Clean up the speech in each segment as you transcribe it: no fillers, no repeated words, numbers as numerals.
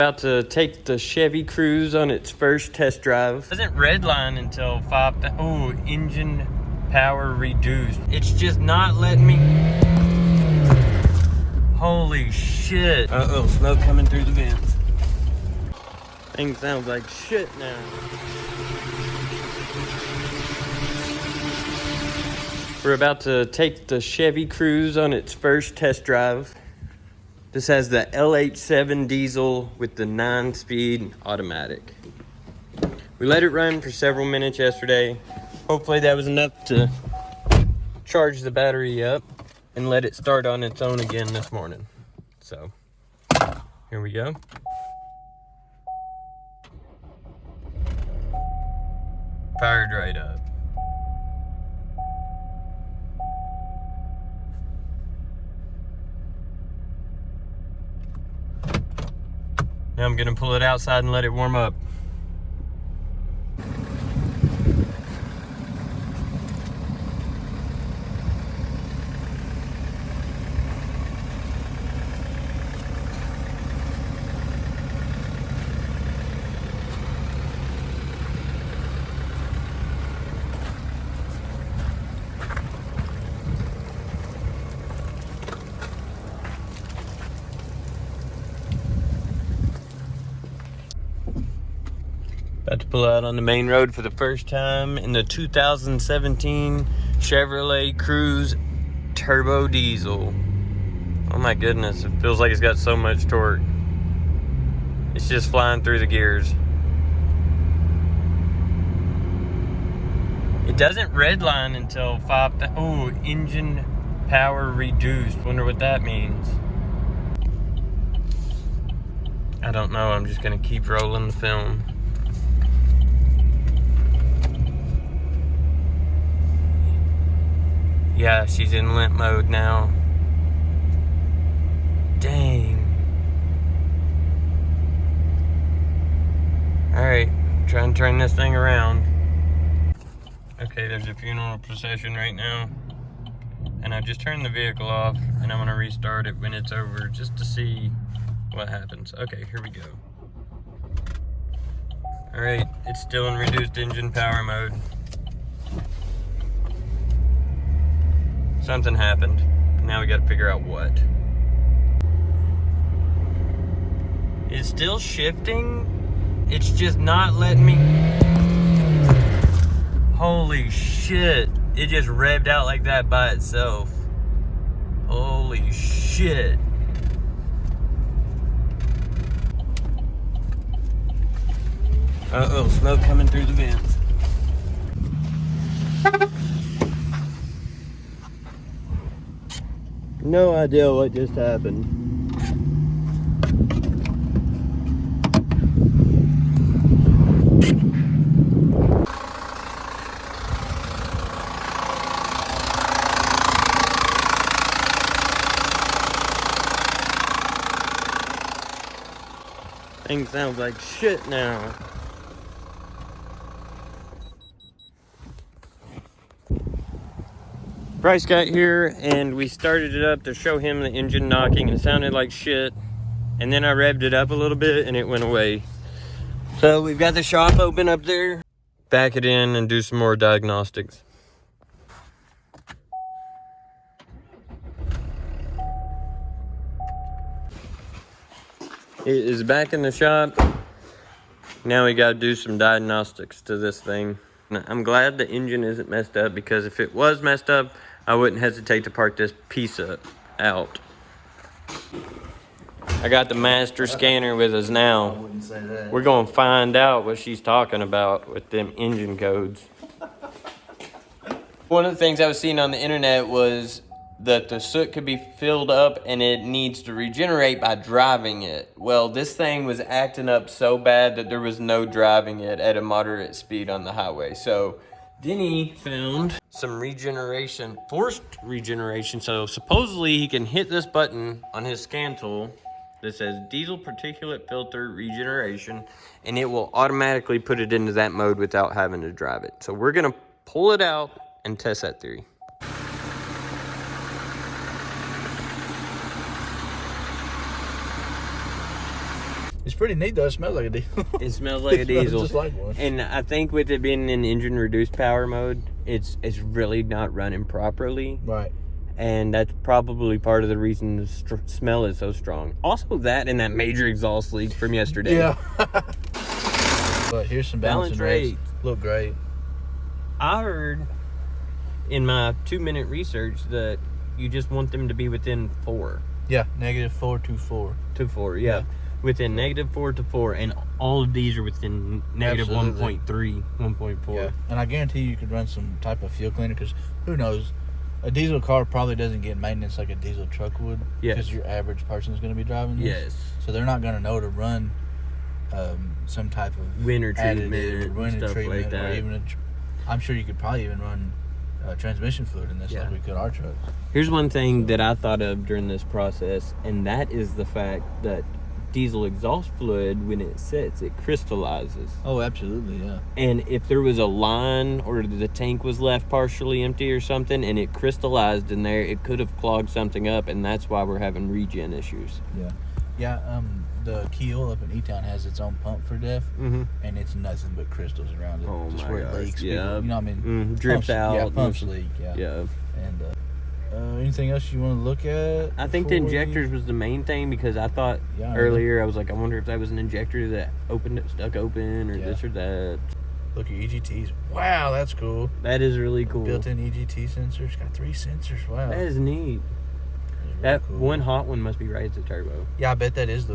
About to take the Chevy Cruze on its first test drive. Doesn't redline until 5. Oh, engine power reduced. It's just not letting me. Holy shit. Uh-oh, smoke coming through the vents. Thing sounds like shit now. We're about to take the Chevy Cruze on its first test drive. This has the LH7 diesel with the 9-speed automatic. We let it run for several minutes yesterday. Hopefully that was enough to charge the battery up and let it start on its own again this morning. So, here we go. Fired right up. Now I'm gonna pull it outside and let it warm up. About to pull out on the main road for the first time in the 2017 Chevrolet Cruze Turbo Diesel. Oh my goodness, it feels like it's got so much torque. It's just flying through the gears. It doesn't redline until 5. Oh, engine power reduced. Wonder what that means. I don't know, I'm just gonna keep rolling the film. Yeah, she's in limp mode now. Dang. Alright, try and turn this thing around. Okay, there's a funeral procession right now. And I just turned the vehicle off, and I'm gonna restart it when it's over just to see what happens. Okay, here we go. Alright, it's still in reduced engine power mode. Something happened. Now we gotta figure out what. It's still shifting. It's just not letting me. Holy shit. It just revved out like that by itself. Holy shit. Uh-oh, smoke coming through the vents. No idea what just happened. Thing sounds like shit now. Bryce got here and we started it up to show him the engine knocking, and it sounded like shit. And then I revved it up a little bit and it went away. So we've got the shop open up there. Back it in and do some more diagnostics. It is back in the shop. Now we gotta do some diagnostics to this thing. I'm glad the engine isn't messed up, because if it was messed up, I wouldn't hesitate to park this piece out. I got the master scanner with us now. I wouldn't say that. We're gonna find out what she's talking about with them engine codes. One of the things I was seeing on the internet was that the soot could be filled up and it needs to regenerate by driving it. Well, this thing was acting up so bad that there was no driving it at a moderate speed on the highway. So Denny found some regeneration, forced regeneration. So supposedly he can hit this button on his scan tool that says diesel particulate filter regeneration, and it will automatically put it into that mode without having to drive it. So we're gonna pull it out and test that theory. pretty neat though. It smells like a diesel. It smells like a diesel. Just like one. And I think with it being in engine reduced power mode, it's really not running properly. Right. And that's probably part of the reason the smell is so strong. Also that and that major exhaust leak from yesterday. Yeah. But here's some balancing rates. Look great. I heard in my 2-minute research that you just want them to be within 4. Yeah, -4 to 4. To 4, yeah. Within -4 to 4, and all of these are within -1.3, 1.4. Yeah, and I guarantee you could run some type of fuel cleaner, because who knows, a diesel car probably doesn't get maintenance like a diesel truck would. Yes. Because your average person is going to be driving this. Yes. So they're not going to know to run some type of winter treatment, winter stuff treatment, like that. or even I'm sure you could probably even run transmission fluid in this, like we could our trucks. Here's one thing that I thought of during this process, and that is the fact that diesel exhaust fluid, when it sets, it crystallizes. Oh, absolutely, yeah. And if there was a line or the tank was left partially empty or something and it crystallized in there, it could have clogged something up, and that's why we're having regen issues. Yeah. The Keel up in E-Town has its own pump for DEF, and it's nothing but crystals around it. Oh, just my where gosh, it leaks. yeah. People, you know what I mean? Drips out. Yeah, pumps leak, Yeah. And anything else you want to look at? I think the injectors was the main thing, because I thought earlier, I was like, I wonder if that was an injector that stuck open, or this or that. Look at EGTs. Wow, that's cool. That is really cool. Built-in EGT sensors. Got 3 sensors. Wow. That is neat. That cool. One hot one must be right at the turbo. Yeah, I bet that is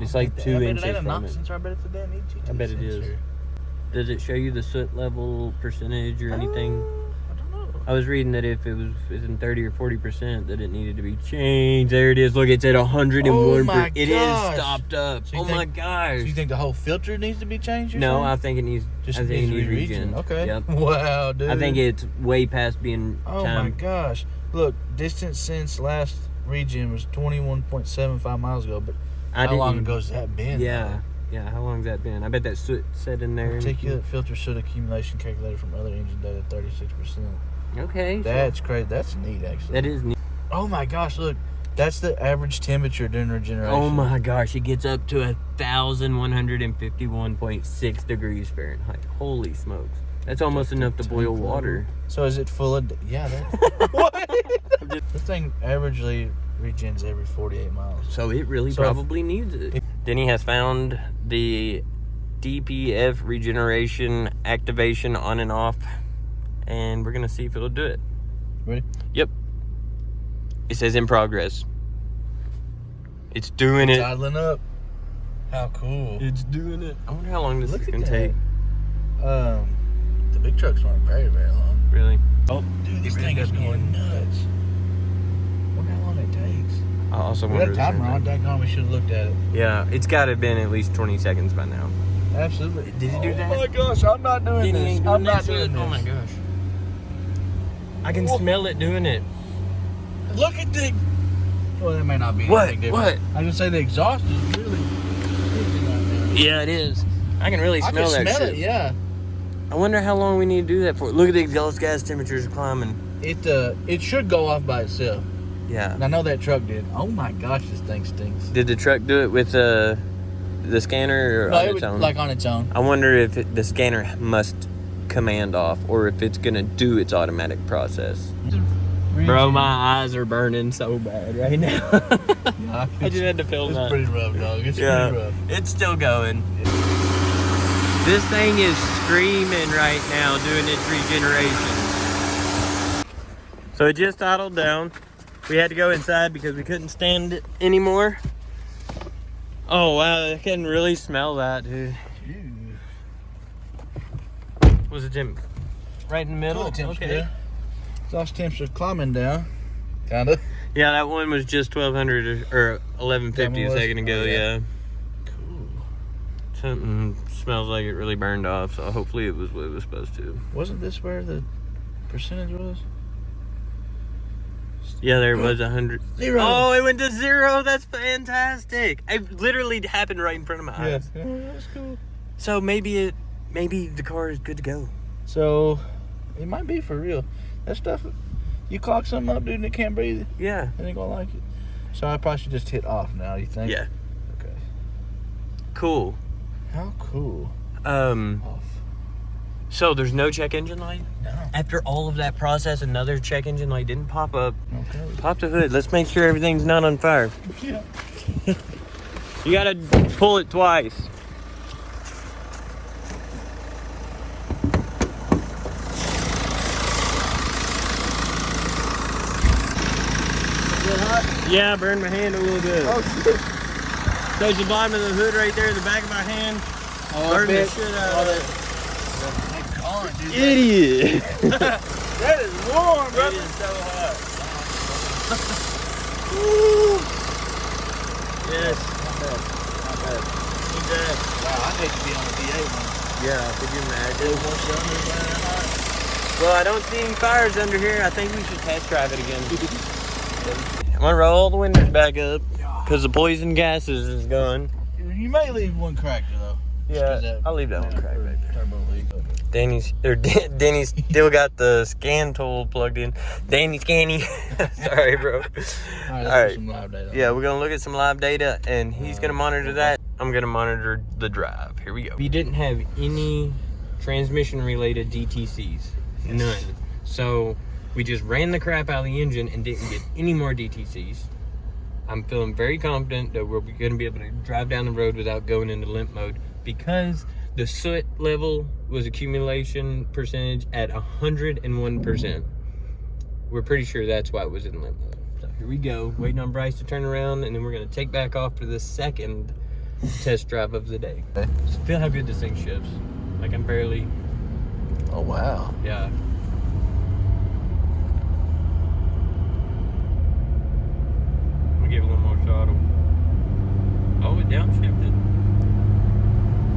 it's like 2 inches from it. Sensor. I bet it's a damn EGT I bet it sensor. is. Does it show you the soot level percentage or anything? I don't know. I was reading that if it was in 30 or 40%, that it needed to be changed. There it is. Look, it's at 101%. Oh my it gosh. is stopped up. So my gosh. So you think the whole filter needs to be changed? No, I think it needs. Just I think needs it needs regen. Okay. Yep. Wow, dude. I think it's way past being Oh time. my gosh. Look, distance since last regen was 21.75 miles ago, but how long ago has that been? Yeah. Yeah, how long's that been? I bet that soot set in there. Particulate filter soot accumulation calculated from other engine data, 36%. Okay. That's crazy. That's neat, actually. That is neat. Oh my gosh, look. That's the average temperature during regeneration. Oh my gosh, it gets up to 1,151.6 degrees Fahrenheit. Holy smokes. That's almost enough to boil water. So is it full of... Yeah, that... What? This thing averagely regens every 48 miles. So it really probably needs it. Denny has found the DPF regeneration activation on and off, and we're going to see if it'll do it. Ready? Yep. It says in progress. It's doing it. Idling up. How cool. It's doing it. I wonder how long this is going to take. The big trucks weren't very, very long. Really? Oh, dude, this thing is going nuts. I wonder how long it takes. I also We wonder. got a timer on. Daggone, we should have looked at it. Yeah, it's got to have been at least 20 seconds by now. Absolutely. Did you do that? Oh my gosh, I'm not doing this. I'm not doing this. Oh my gosh. I can smell it doing it. Look at the... Well, that may not be What? anything different. What? I can say the exhaust is really... Yeah, it is. I can really smell that smell shit. it, yeah. I wonder how long we need to do that for. Look at the exhaust gas temperatures climbing. It should go off by itself. Yeah. And I know that truck did. Oh my gosh, this thing stinks. Did the truck do it with the scanner or on its own? Like on its own. I wonder if the scanner must command off or if it's going to do its automatic process. Bro, my eyes are burning so bad right now. Yeah, I just had to film that. It's pretty rough, dog. It's pretty rough. It's still going. This thing is screaming right now doing its regeneration. So it just idled down. We had to go inside because we couldn't stand it anymore. Oh wow, I can really smell that, dude. What's the temp? Right in the middle? Okay. Yeah. Exhaust temps are climbing down. Kinda. Yeah, that one was just 1,200 or 1,150 a second ago, yeah. Cool. Something smells like it really burned off, so hopefully it was what it was supposed to. Wasn't this where the percentage was? Yeah, there was 100. 0. Oh, it went to 0. That's fantastic. It literally happened right in front of my eyes. Yeah, that's cool. So maybe the car is good to go. So it might be for real. That stuff, you clog something up, dude, and it can't breathe. Yeah. It ain't gonna like it. So I probably should just hit off now, you think? Yeah. Okay. cool. How cool. So there's no check engine light? No. After all of that process, another check engine light didn't pop up. Okay. Pop the hood. Let's make sure everything's not on fire. Yeah. You gotta pull it twice. Is it hot? Yeah, I burned my hand a little bit. Oh, shit. There's the bottom of the hood right there in the back of my hand. Burned the shit out of it. Idiot. That is warm, It brother. is so hot. Yes. Not bad. Not bad. Exactly. Wow, I hate to be on the V8 one. Yeah, could you imagine? Once you're under that hot. Well, I don't see any fires under here. I think we should test drive it again. I'm gonna roll all the windows back up because the poison gases is gone. You may leave one cracked though. Yeah, I'll leave that one cracked right there. Turbo leak. Denny's still got the scan tool plugged in. Danny Scanny. Sorry, bro. All All right. right. Some live data. Yeah, we're gonna look at some live data, and he's gonna monitor that. I'm gonna monitor the drive. Here we go. We didn't have any transmission-related DTCs, none. So we just ran the crap out of the engine and didn't get any more DTCs. I'm feeling very confident that we're gonna be able to drive down the road without going into limp mode because the soot level was accumulation percentage at 101%. We're pretty sure that's why it was in limp mode. So here we go, waiting on Bryce to turn around, and then we're gonna take back off for the second test drive of the day. Okay. So feel how good this thing shifts. Like I'm barely, Oh wow. yeah. I'm gonna give it a little more throttle. Oh, it downshifted.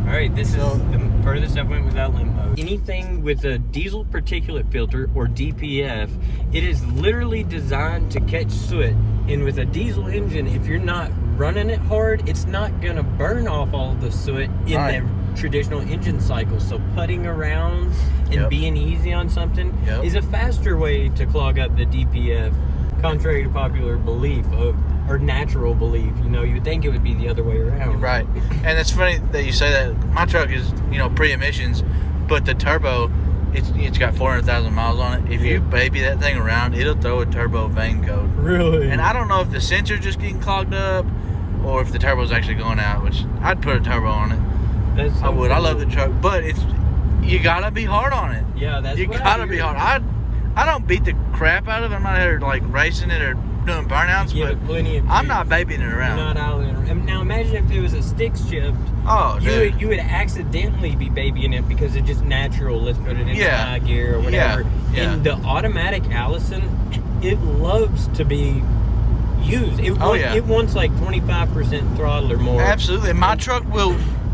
All right, this is the furthest I've went without limp mode. Anything with a diesel particulate filter or DPF, it is literally designed to catch soot. And with a diesel engine, if you're not running it hard, it's not gonna burn off all the soot in Right. the traditional engine cycle. So putting around and Yep. being easy on something Yep. is a faster way to clog up the DPF, contrary to popular belief or natural belief. You know, you would think it would be the other way around. Right. And it's funny that you say that. My truck is, pre-emissions, but the turbo, it's got 400,000 miles on it. If you baby that thing around, it'll throw a turbo vein code. Really? And I don't know if the sensor's just getting clogged up or if the turbo's actually going out, which I'd put a turbo on it. That's I would. I cool. love the truck, but you gotta be hard on it. Yeah, that's You what I gotta be hear. hard. I don't beat the crap out of it. I'm not here like racing it or doing burnouts, Give but it plenty of I'm juice. not babying it You're around. not out in it. Now imagine if it was a stick shift. Oh, dude. You would accidentally be babying it because it's just natural. Let's put it in high gear or whatever. Yeah. And the automatic Allison, it loves to be used. It wants like 25% throttle or more. Absolutely. My truck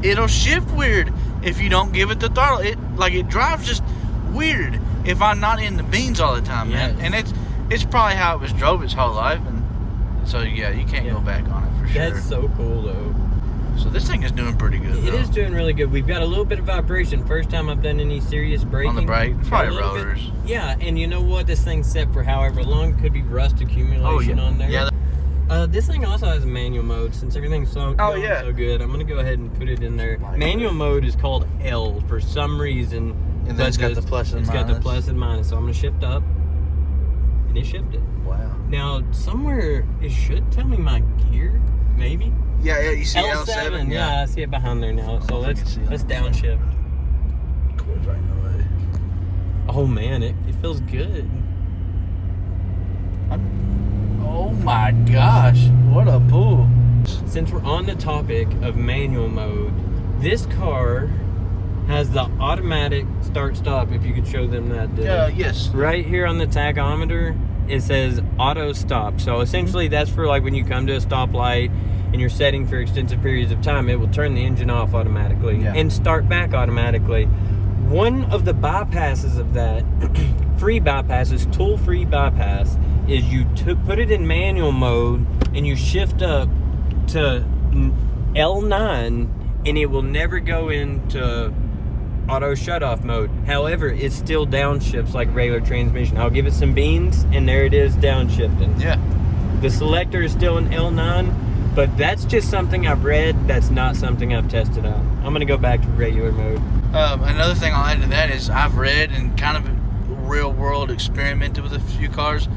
it'll shift weird if you don't give it the throttle. It drives just weird if I'm not in the beans all the time, man. Yes. And it's probably how it was drove its whole life, and so yeah, you can't go back on it for sure. That's so cool though. So this thing is doing pretty good. It is doing really good. We've got a little bit of vibration. First time I've done any serious braking. On the brake. It's probably A little bit. rotors. Yeah, and you know what? This thing's set for however long. Could be rust accumulation on there. Yeah. This thing also has a manual mode. Since everything's so going so good, I'm gonna go ahead and put it in there. Manual mode is called L for some reason. And then it's got the plus and It's got the minus. plus and minus. So I'm gonna shift up, and it shifted. Wow. Now somewhere it should tell me my gear, maybe. Yeah, you see L7. Yeah, I see it behind there now. So let's it. downshift. Cord's right in the way. Oh man, it feels good. Oh my gosh, what a pull. Since we're on the topic of manual mode, this car has the automatic start stop. If you could show them that. Yes. Right here on the tachometer, it says auto stop. So essentially that's for like when you come to a stoplight and you're setting for extensive periods of time, it will turn the engine off automatically and start back automatically. One of the bypasses of that, free bypasses, tool-free bypass, is you put it in manual mode and you shift up to L9 and it will never go into auto shut-off mode. However, it still downshifts like regular transmission. I'll give it some beans and there it is downshifting. Yeah. The selector is still in L9, But that's just something I've read. That's not something I've tested out. I'm going to go back to regular mode. Another thing I'll add to that is I've read and kind of real world experimented with a few cars.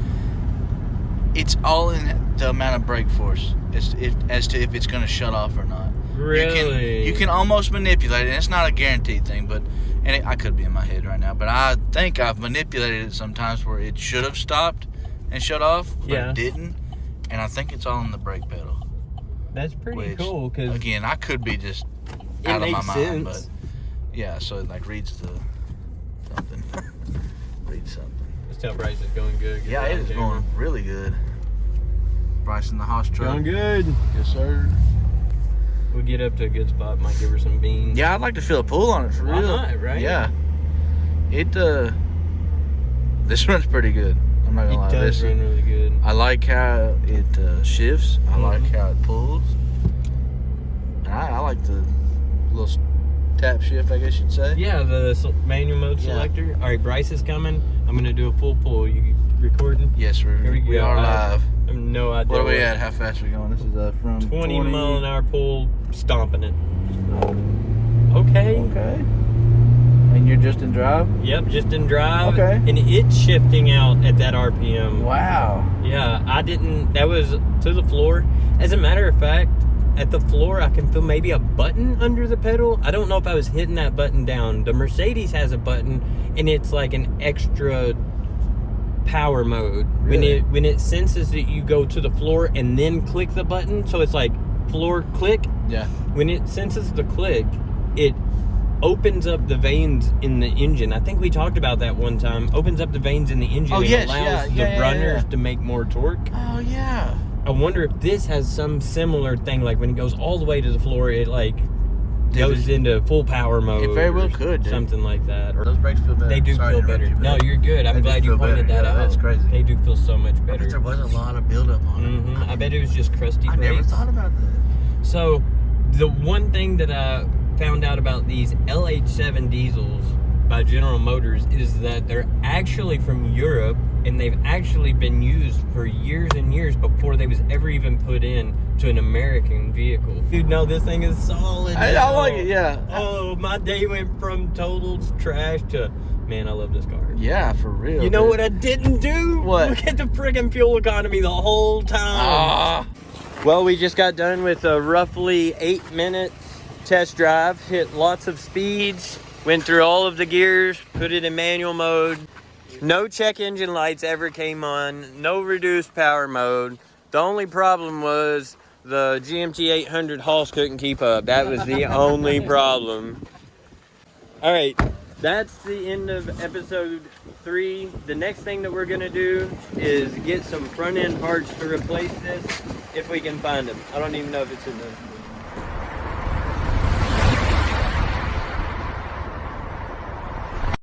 It's all in the amount of brake force as to if it's going to shut off or not. Really? You can almost manipulate it, and it's not a guaranteed thing, but I could be in my head right now, but I think I've manipulated it sometimes where it should have stopped and shut off, but it didn't, and I think it's all in the brake pedal. That's pretty cool, because again, I could be just out of my mind, but yeah, so it like reads the something. Reads something. Let's tell Bryce it's going good. Yeah, it is going really good. Bryce in the house truck. Going good. Yes, sir. We'll get up to a good spot. Might give her some beans. Yeah, I'd like to feel a pull on it for real. Why not, right? Yeah. It this runs pretty good. I'm not gonna lie. It does run really good. I like how it shifts. I like how it pulls. And I like the little tap shift, I guess you'd say. Yeah, the manual mode selector. All right, Bryce is coming. I'm gonna do a full pull. You recording? Yes, we are live. I have no idea. What are we at? How fast are we going? This is from 20 mile an hour pull, stomping it. Okay. Okay. And you're just in drive? Yep, just in drive. Okay. And it's shifting out at that RPM. Wow. Yeah, that was to the floor. As a matter of fact, at the floor, I can feel maybe a button under the pedal. I don't know if I was hitting that button down. The Mercedes has a button, and it's like an extra power mode. Really? When it senses that you go to the floor and then click the button, so it's like floor click. Yeah. When it senses the click, it opens up the veins in the engine. I think we talked about that one time. Opens up the veins in the engine and allows the runners to make more torque. Oh, yeah. I wonder if this has some similar thing, like when it goes all the way to the floor, it like goes into full power mode. It very well could, dude. Something like that. Or those brakes feel better. they do feel better. No, you're good. I'm glad you pointed that out. That's crazy. They do feel so much better. But there was a lot of buildup on it. I bet it was just crusty brakes. I never thought about that. So, the one thing that I found out about these LH7 diesels by General Motors is that they're actually from Europe, and they've actually been used for years and years before they was ever even put in to an American vehicle. Dude, no, this thing is solid. I like it, yeah. Oh, my day went from total trash to, man, I love this car. Yeah, for real. You know what I didn't do? What? Look at the friggin' fuel economy the whole time. Well, we just got done with a roughly 8-minute test drive. Hit lots of speeds. Went through all of the gears. Put it in manual mode. No check engine lights ever came on. No reduced power mode. The only problem was the GMT 800 Hals couldn't keep up. That was the only problem. All right. That's the end of episode 3. The next thing that we're going to do is get some front end parts to replace this, if we can find them. I don't even know if it's in the